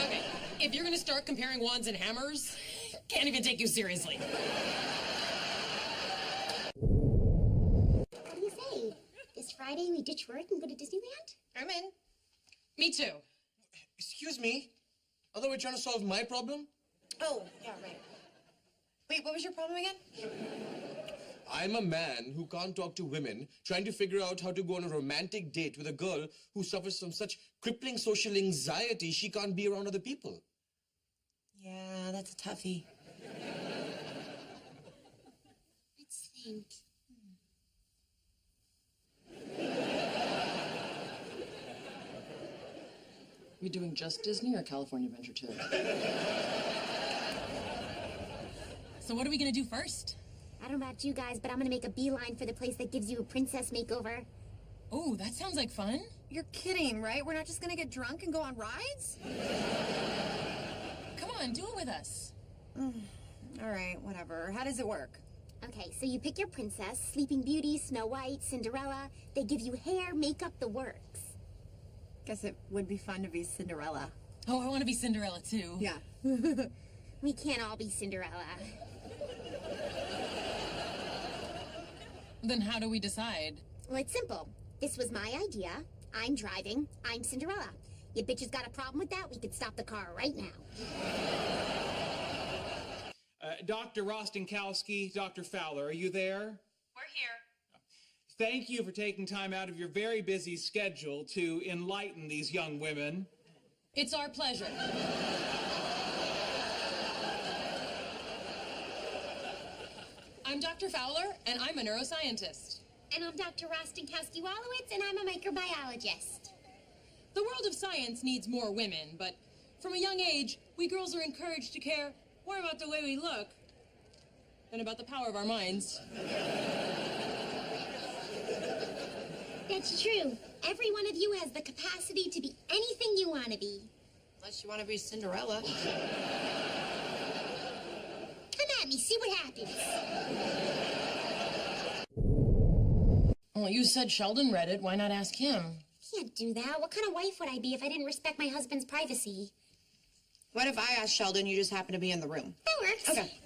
Okay, if you're gonna start comparing wands and hammers, can't even take you seriously. What do you say? This Friday we ditch work and go to Disneyland? I'm in. Me too. Excuse me? I thought we were trying to solve my problem? Oh, yeah, right. Wait, what was your problem again? I'm a man who can't talk to women, trying to figure out how to go on a romantic date with a girl who suffers from such crippling social anxiety she can't be around other people. Yeah, that's a toughie. Let's think. We doing just Disney or California Adventure too? So what are we gonna do first? I don't know about you guys, but I'm gonna make a beeline for the place that gives you a princess makeover. Oh, that sounds like fun. You're kidding, right? We're not just gonna get drunk and go on rides? Come on, do it with us. All right, whatever. How does it work? Okay, so you pick your princess, Sleeping Beauty, Snow White, Cinderella. They give you hair, makeup, the works. Guess it would be fun to be Cinderella. Oh, I want to be Cinderella too. Yeah. We can't all be Cinderella. Then how do we decide? Well, it's simple. This was my idea. I'm driving. I'm Cinderella. You bitches got a problem with that? We could stop the car right now. Dr. Rostenkowski, Dr. Fowler, are you there? We're here. Thank you for taking time out of your very busy schedule to enlighten these young women. It's our pleasure. I'm Dr. Fowler, and I'm a neuroscientist. And I'm Dr. Rostenkowski-Wallowitz, and I'm a microbiologist. The world of science needs more women, but from a young age, we girls are encouraged to care more about the way we look than about the power of our minds. That's true. Every one of you has the capacity to be anything you want to be. Unless you want to be Cinderella. Come at me, see what happens. Well, you said Sheldon read it. Why not ask him? Can't do that. What kind of wife would I be if I didn't respect my husband's privacy? What if I asked Sheldon, you just happen to be in the room? That works. Okay.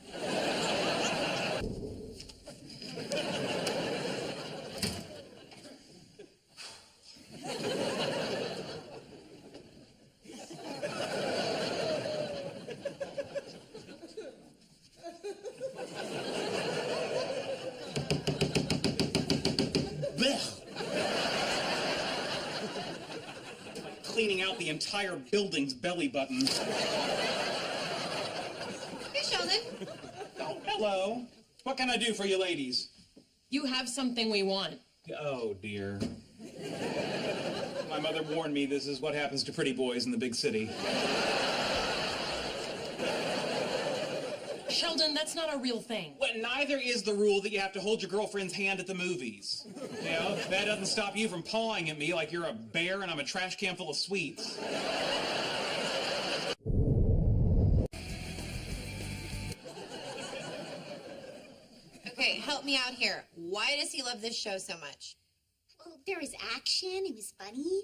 Cleaning out the entire building's belly button. Hey, Sheldon. Oh, hello. What can I do for you ladies? You have something we want. Oh, dear. My mother warned me this is what happens to pretty boys in the big city. Sheldon, that's not a real thing. Well, neither is the rule that you have to hold your girlfriend's hand at the movies. You know, that doesn't stop you from pawing at me like you're a bear and I'm a trash can full of sweets. Okay, help me out here. Why does he love this show so much? Well, There was action. It was funny.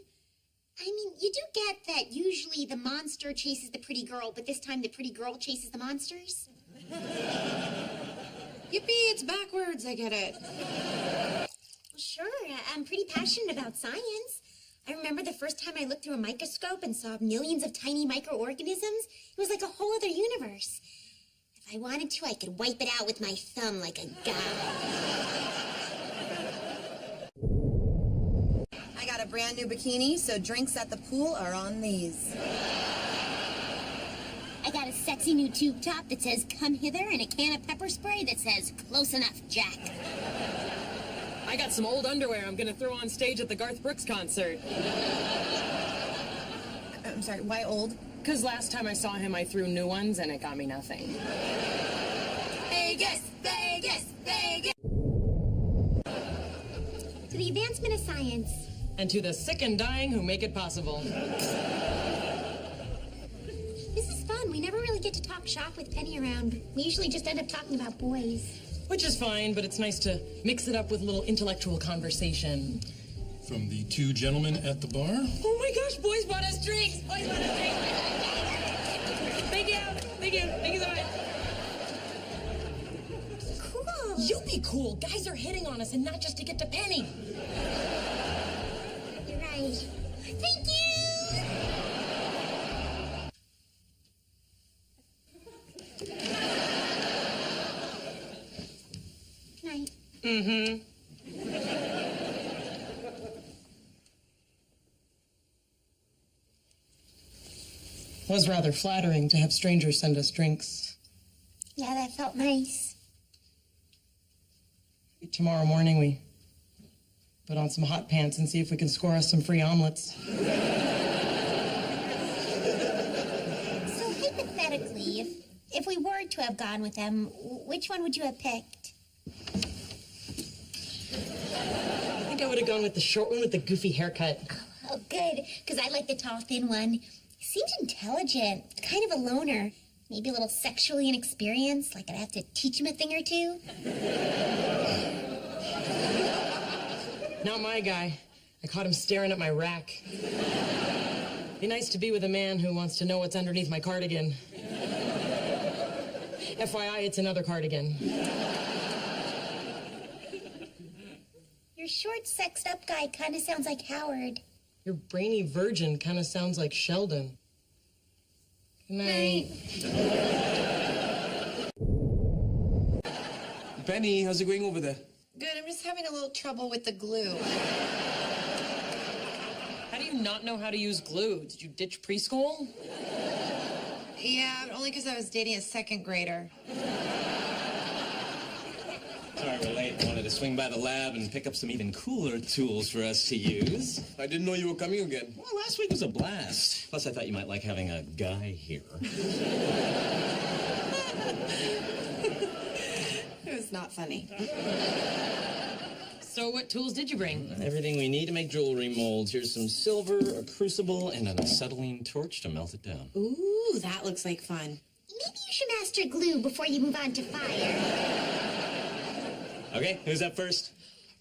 I mean, you do get that usually the monster chases the pretty girl, but this time the pretty girl chases the monsters. Yippee, it's backwards. I get it. Well, sure, I'm pretty passionate about science. I remember the first time I looked through a microscope and saw millions of tiny microorganisms. It was like a whole other universe. If I wanted to, I could wipe it out with my thumb like a god. I got a brand new bikini, so drinks at the pool are on these. I got a sexy new tube top that says "Come hither" and a can of pepper spray that says "Close enough, Jack." I got some old underwear I'm gonna throw on stage at the Garth Brooks concert. I'm sorry, why old? Because last time I saw him, I threw new ones and it got me nothing. Vegas, Vegas, Vegas. To the advancement of science. And to the sick and dying who make it possible. This is fun. We never really get to talk shop with Penny around. We usually just end up talking about boys. Which is fine, but it's nice to mix it up with a little intellectual conversation. From the two gentlemen at the bar? Oh my gosh, boys bought us drinks! Boys bought us drinks! Thank you! Thank you! Thank you so much! Cool! You be cool! Guys are hitting on us, and not just to get to Penny! You're right. Thank you! Good night. Mm-hmm. Was rather flattering to have strangers send us drinks. Yeah, that felt nice. Tomorrow morning we put on some hot pants and see if we can score us some free omelets. So hypothetically, if we were to have gone with them, which one would you have picked? I think I would have gone with the short one with the goofy haircut. Oh, good, because I like the tall, thin one. He seemed intelligent, kind of a loner. Maybe a little sexually inexperienced, like I'd have to teach him a thing or two. Not my guy. I caught him staring at my rack. Be nice to be with a man who wants to know what's underneath my cardigan. FYI, it's another cardigan. Your short, sexed up guy kind of sounds like Howard. Your brainy virgin kind of sounds like Sheldon. Good night. Penny, how's it going over there? Good, I'm just having a little trouble with the glue. How do you not know how to use glue? Did you ditch preschool? Yeah, only because I was dating a second grader. Sorry we're late. Wanted to swing by the lab and pick up some even cooler tools for us to use. I didn't know you were coming again. Well, last week was a blast. Plus, I thought you might like having a guy here. It was not funny. So what tools did you bring? Everything we need to make jewelry molds. Here's some silver, a crucible, and an acetylene torch to melt it down. Ooh, that looks like fun. Maybe you should master glue before you move on to fire. Okay, who's up first?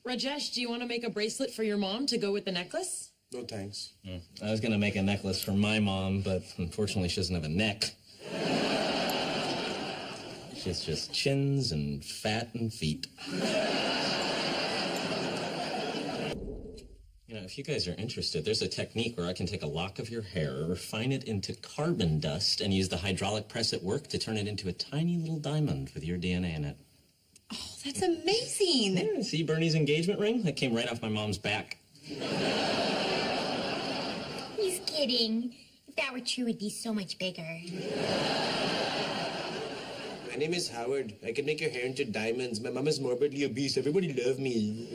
Rajesh, do you want to make a bracelet for your mom to go with the necklace? No thanks. I was going to make a necklace for my mom, but unfortunately she doesn't have a neck. She's just chins and fat and feet. You know, if you guys are interested, there's a technique where I can take a lock of your hair, refine it into carbon dust, and use the hydraulic press at work to turn it into a tiny little diamond with your DNA in it. Oh, that's amazing. Yeah, see Bernie's engagement ring? That came right off my mom's back. He's kidding. If that were true, it'd be so much bigger. My name is Howard. I can make your hair into diamonds. My mom is morbidly obese. Everybody love me.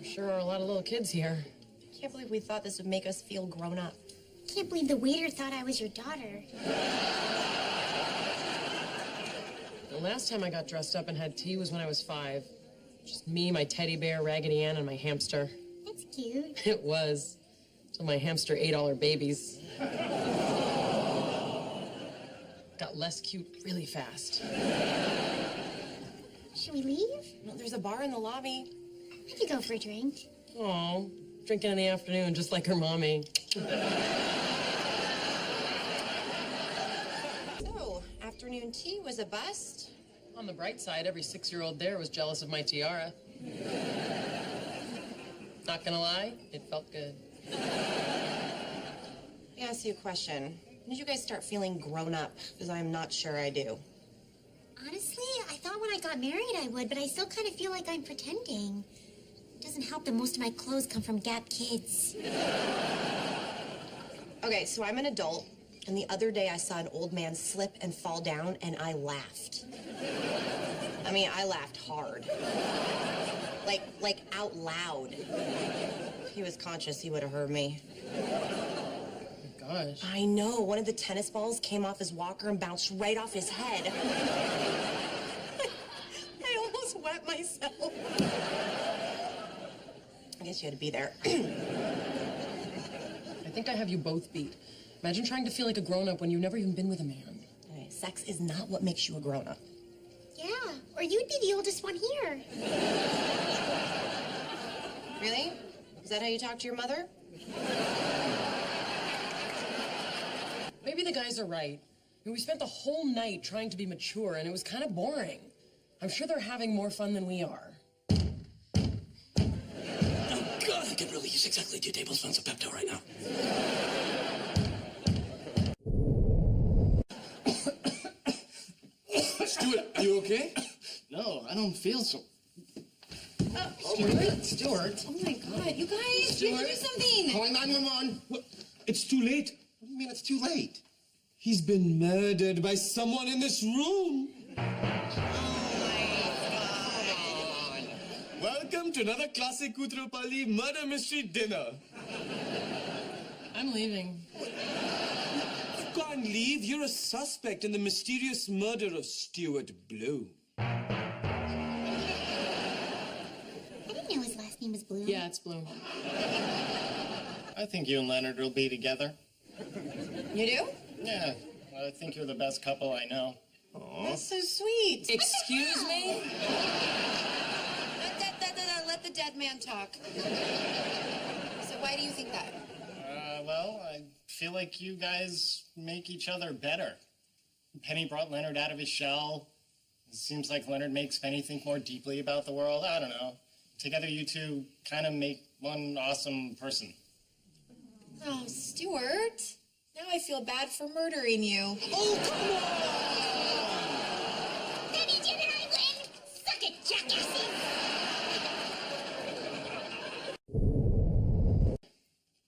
Sure are a lot of little kids here. I can't believe we thought this would make us feel grown up. Can't believe the waiter thought I was your daughter. The last time I got dressed up and had tea was when I was 5. Just me, my teddy bear, Raggedy Ann, and my hamster. That's cute. It was. Till my hamster ate all her babies. Got less cute really fast. Should we leave? Well, there's a bar in the lobby. I could go for a drink. Oh, drinking in the afternoon, just like her mommy. So, afternoon tea was a bust. On the bright side, every 6-year-old there was jealous of my tiara. Not gonna lie, it felt good. Let me ask you a question. When did you guys start feeling grown up? Because I'm not sure I do. Honestly, I thought when I got married I would, but I still kind of feel like I'm pretending. It doesn't help that most of my clothes come from Gap Kids. Okay, so I'm an adult, and the other day I saw an old man slip and fall down, and I laughed. I mean, I laughed hard. Like out loud. If he was conscious, he would have heard me. Gosh. I know. One of the tennis balls came off his walker and bounced right off his head. I almost wet myself. I guess you had to be there. I think I have you both beat. Imagine trying to feel like a grown-up when you've never even been with a man. Okay, sex is not what makes you a grown-up. Yeah, or you'd be the oldest one here. Really? Is that how you talk to your mother? Maybe the guys are right. We spent the whole night trying to be mature, and it was kind of boring. I'm sure they're having more fun than we are. Oh, God, I could really use exactly 2 tablespoons of Pepto right now. Stuart, you okay? No, I don't feel so. Stuart. Oh my God, you guys, we have to do something. Calling 911. What? It's too late. What do you mean it's too late? He's been murdered by someone in this room. Welcome to another classic Kutropalli murder mystery dinner. I'm leaving. You can't leave. You're a suspect in the mysterious murder of Stuart Blue. I didn't know his last name was Blue. Yeah, it's Blue. I think you and Leonard will be together. You do? Yeah, I think you're the best couple I know. That's so sweet. Excuse me? Let the dead man talk. So why do you think that? Well, I feel like you guys make each other better. Penny brought Leonard out of his shell. It seems like Leonard makes Penny think more deeply about the world. I don't know. Together you two kind of make one awesome person. Oh, Stuart. Now I feel bad for murdering you. Oh, come on! Penny, did I win? Suck it, jackasses!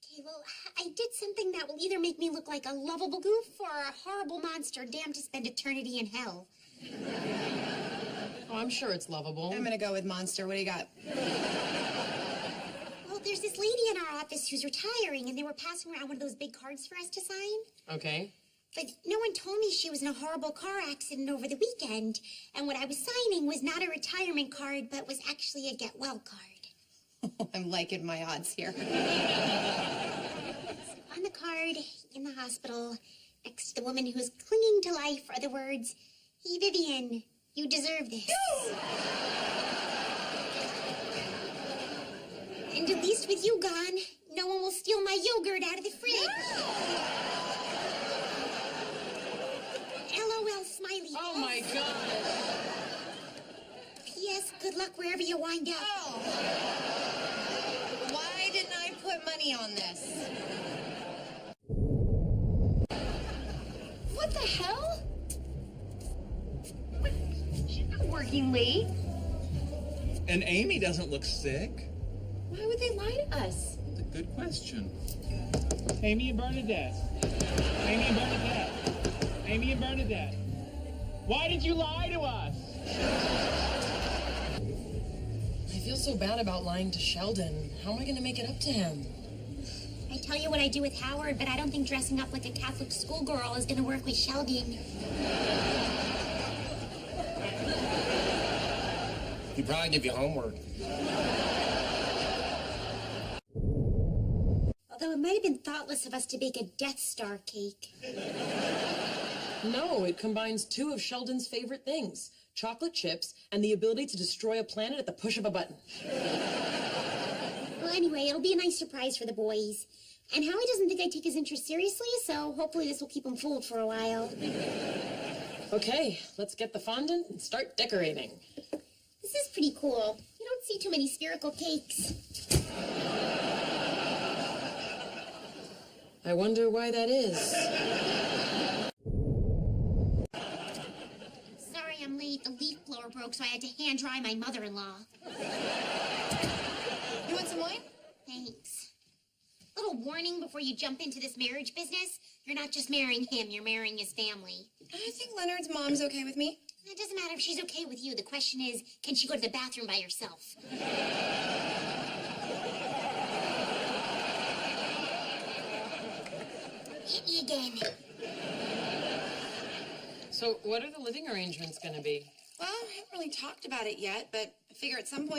Okay, well, I did something that will either make me look like a lovable goof or a horrible monster damned to spend eternity in hell. Oh, I'm sure it's lovable. I'm gonna go with monster. What do you got? Well, there's this lady in our office who's retiring, and they were passing around one of those big cards for us to sign. Okay. But no one told me she was in a horrible car accident over the weekend, and what I was signing was not a retirement card, but was actually a get well card. I'm liking my odds here. On the card, in the hospital, next to the woman who's clinging to life, are the words, "Hey, Vivian, you deserve this." And at least with you gone, no one will steal my yogurt out of the fridge. LOL smiley. Oh, my God. P.S. Good luck wherever you wind up. Oh. Why didn't I put money on this? What the hell? She's not working late. And Amy doesn't look sick. Why would they lie to us? That's a good question. Amy and Bernadette. Amy and Bernadette. Amy and Bernadette. Why did you lie to us? I feel so bad about lying to Sheldon. How am I going to make it up to him? I tell you what I do with Howard, but I don't think dressing up like a Catholic schoolgirl is going to work with Sheldon. He'd probably give you homework. Although it might have been thoughtless of us to bake a Death Star cake. No, it combines 2 of Sheldon's favorite things, chocolate chips, and the ability to destroy a planet at the push of a button. Well, anyway, it'll be a nice surprise for the boys. And Howie doesn't think I take his interest seriously, so hopefully this will keep him fooled for a while. Okay, let's get the fondant and start decorating. This is pretty cool. You don't see too many spherical cakes. I wonder why that is. Sorry I'm late. The leaf blower broke, so I had to hand dry my mother-in-law. You want some wine? Thanks. Little warning before you jump into this marriage business. You're not just marrying him, you're marrying his family. I think Leonard's mom's okay with me. It doesn't matter if she's okay with you. The question is, can she go to the bathroom by herself? Hit me again. So what are the living arrangements going to be? Well, I haven't really talked about it yet, but I figure at some point